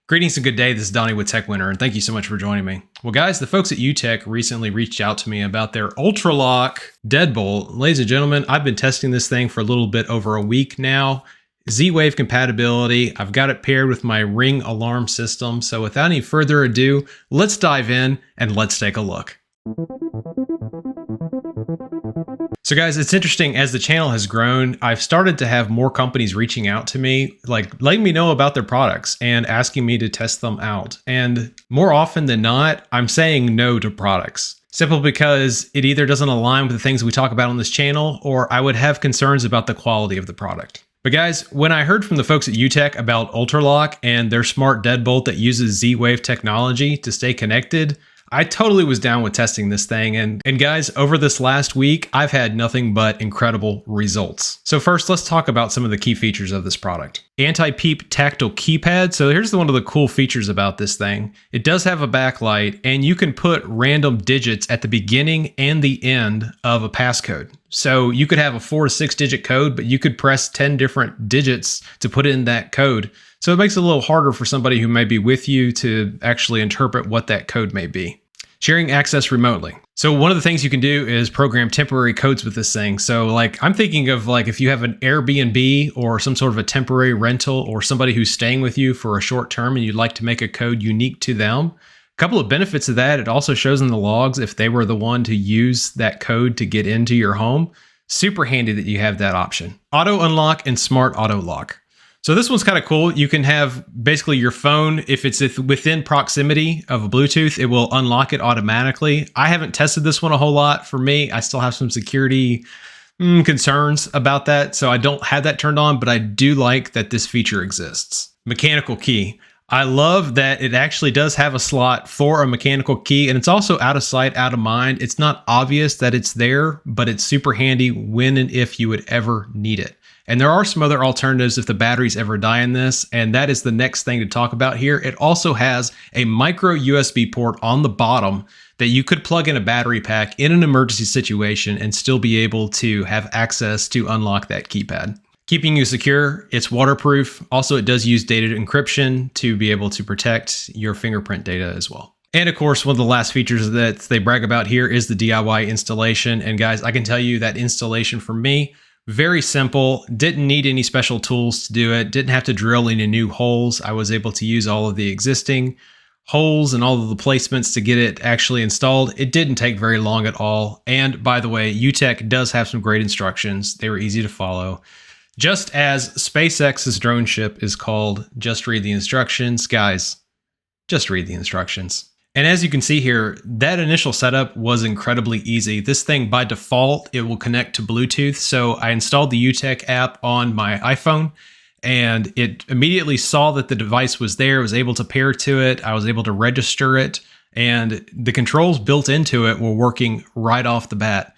Greetings and good day. This is Donnie with Tech Winter, and thank you so much for joining me. Well, guys, the folks at U-Tec recently reached out to me about their Ultraloq deadbolt. Ladies and gentlemen, I've been testing this thing for a little bit over a week now. Z-Wave compatibility. I've got it paired with my Ring alarm system. So without any further ado, let's dive in and let's take a look. So guys, it's interesting, as the channel has grown, I've started to have more companies reaching out to me, like letting me know about their products and asking me to test them out. And more often than not, I'm saying no to products, simply because it either doesn't align with the things we talk about on this channel, or I would have concerns about the quality of the product. But guys, when I heard from the folks at U-Tec about Ultraloq and their smart deadbolt that uses Z-Wave technology to stay connected, I totally was down with testing this thing, and guys, over this last week, I've had nothing but incredible results. So first, let's talk about some of the key features of this product. Anti-peep tactile keypad. So here's one of the cool features about this thing. It does have a backlight, and you can put random digits at the beginning and the end of a passcode. So you could have a 4 to 6 digit code, but you could press 10 different digits to put in that code. So it makes it a little harder for somebody who may be with you to actually interpret what that code may be. Sharing access remotely. So one of the things you can do is program temporary codes with this thing. So like, I'm thinking of like if you have an Airbnb or some sort of a temporary rental, or somebody who's staying with you for a short term and you'd like to make a code unique to them. A couple of benefits of that: it also shows in the logs if they were the one to use that code to get into your home. Super handy that you have that option. Auto unlock and smart auto lock. So this one's kind of cool. You can have basically your phone, if it's within proximity of a Bluetooth, it will unlock it automatically. I haven't tested this one a whole lot. For me, I still have some security concerns about that, so I don't have that turned on, but I do like that this feature exists. Mechanical key. I love that it actually does have a slot for a mechanical key, and it's also out of sight, out of mind. It's not obvious that it's there, but it's super handy when and if you would ever need it. And there are some other alternatives if the batteries ever die in this, and that is the next thing to talk about here. It also has a micro USB port on the bottom that you could plug in a battery pack in an emergency situation and still be able to have access to unlock that keypad. Keeping you secure, it's waterproof. Also, it does use data encryption to be able to protect your fingerprint data as well. And of course, one of the last features that they brag about here is the DIY installation. And guys, I can tell you that installation for me, very simple. Didn't need any special tools to do it. Didn't have to drill any new holes. I was able to use all of the existing holes and all of the placements to get it actually installed. It didn't take very long at all. And by the way, U-Tec does have some great instructions. They were easy to follow. Just as SpaceX's drone ship is called Just Read the Instructions, guys, just read the instructions. And as you can see here, that initial setup was incredibly easy. This thing, by default, it will connect to Bluetooth. So I installed the U-Tec app on my iPhone, and it immediately saw that the device was there, was able to pair to it. I was able to register it, and the controls built into it were working right off the bat.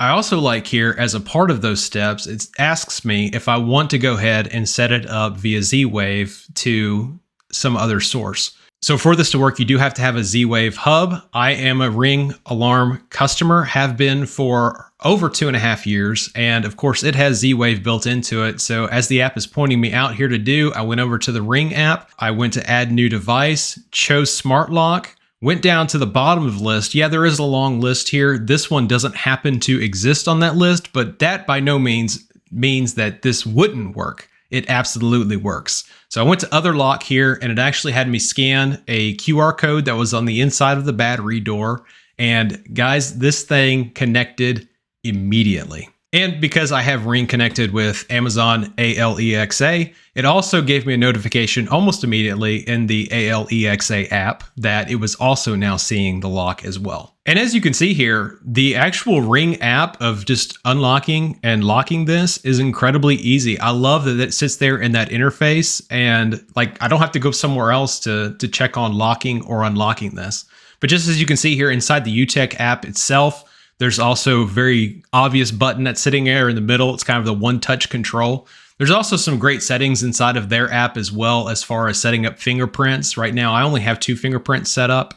I also like here, as a part of those steps, it asks me if I want to go ahead and set it up via Z-Wave to some other source. So for this to work, you do have to have a Z-Wave hub. I am a Ring alarm customer, have been for over 2.5 years. And of course, it has Z-Wave built into it. So as the app is pointing me out here to do, I went over to the Ring app. I went to add new device, chose smart lock, went down to the bottom of the list. Yeah, there is a long list here. This one doesn't happen to exist on that list, but that by no means means that this wouldn't work. It absolutely works. So I went to other lock here, and it actually had me scan a QR code that was on the inside of the battery door. And guys, this thing connected immediately. And because I have Ring connected with Amazon Alexa, it also gave me a notification almost immediately in the Alexa app that it was also now seeing the lock as well. And as you can see here, the actual Ring app of just unlocking and locking this is incredibly easy. I love that it sits there in that interface, and like I don't have to go somewhere else to check on locking or unlocking this. But just as you can see here inside the U-Tec app itself, there's also a very obvious button that's sitting there in the middle. It's kind of the one-touch control. There's also some great settings inside of their app as well, as far as setting up fingerprints. Right now, I only have 2 fingerprints set up,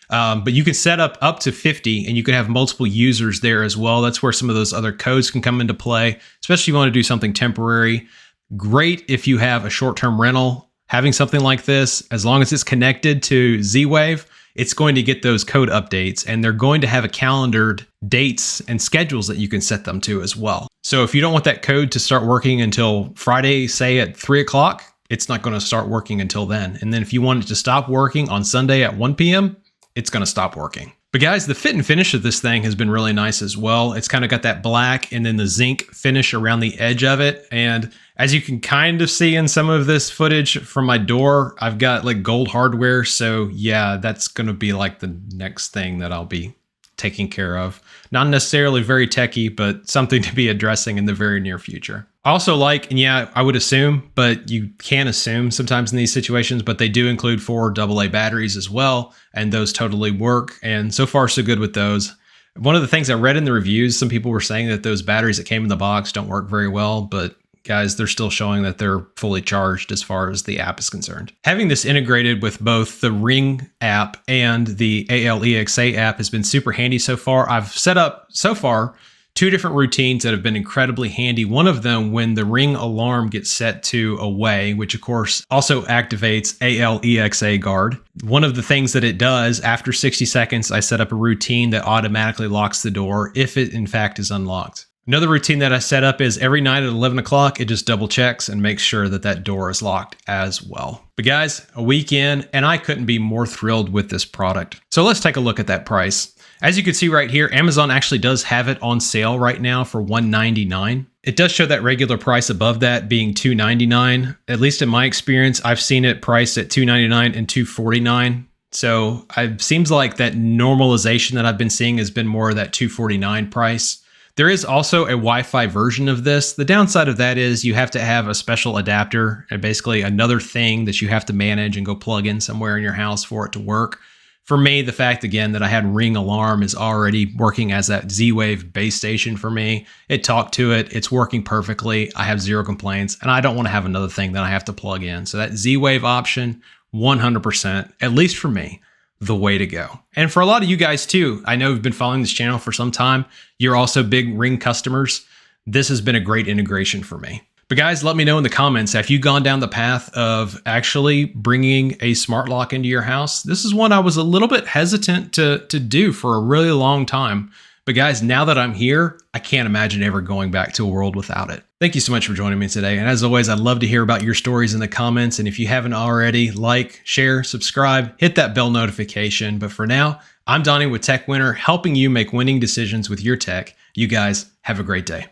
but you can set up to 50, and you can have multiple users there as well. That's where some of those other codes can come into play, especially if you want to do something temporary. Great if you have a short-term rental. having something like this, as long as it's connected to Z-Wave, it's going to get those code updates, and they're going to have a calendared dates and schedules that you can set them to as well. So if you don't want that code to start working until Friday, say at 3 o'clock, it's not going to start working until then. And then if you want it to stop working on Sunday at 1 p.m., it's going to stop working. But guys, the fit and finish of this thing has been really nice as well. It's kind of got that black and then the zinc finish around the edge of it. And as you can kind of see in some of this footage from my door, I've got like gold hardware. So yeah, that's going to be like the next thing that I'll be taking care of. Not necessarily very techie, but something to be addressing in the very near future. I also like, and yeah, I would assume, but you can assume sometimes in these situations, but they do include 4 AA batteries as well, and those totally work. And so far, so good with those. One of the things I read in the reviews, some people were saying that those batteries that came in the box don't work very well, but guys, they're still showing that they're fully charged as far as the app is concerned. Having this integrated with both the Ring app and the ALEXA app has been super handy so far. I've set up so far 2 different routines that have been incredibly handy. One of them when the Ring alarm gets set to away, which of course also activates ALEXA guard. One of the things that it does after 60 seconds, I set up a routine that automatically locks the door if it in fact is unlocked. Another routine that I set up is every night at 11 o'clock, it just double checks and makes sure that that door is locked as well. But guys, a week in, and I couldn't be more thrilled with this product. So let's take a look at that price. As you can see right here, Amazon actually does have it on sale right now for $199. It does show that regular price above that being $299. At least in my experience, I've seen it priced at $299 and $249. So it seems like that normalization that I've been seeing has been more of that $249 price. There is also a Wi-Fi version of this. The downside of that is you have to have a special adapter and basically another thing that you have to manage and go plug in somewhere in your house for it to work. For me, the fact, again, that I had Ring Alarm is already working as that Z-Wave base station for me. It talked to it. It's working perfectly. I have 0 complaints, and I don't want to have another thing that I have to plug in. So that Z-Wave option, 100%, at least for me, the way to go. And for a lot of you guys too, I know you've been following this channel for some time. You're also big Ring customers. This has been a great integration for me. But guys, let me know in the comments, have you gone down the path of actually bringing a smart lock into your house? This is one I was a little bit hesitant to do for a really long time. But guys, now that I'm here, I can't imagine ever going back to a world without it. Thank you so much for joining me today. And as always, I'd love to hear about your stories in the comments. And if you haven't already, like, share, subscribe, hit that bell notification. But for now, I'm Donnie with Tech Winner, helping you make winning decisions with your tech. You guys have a great day.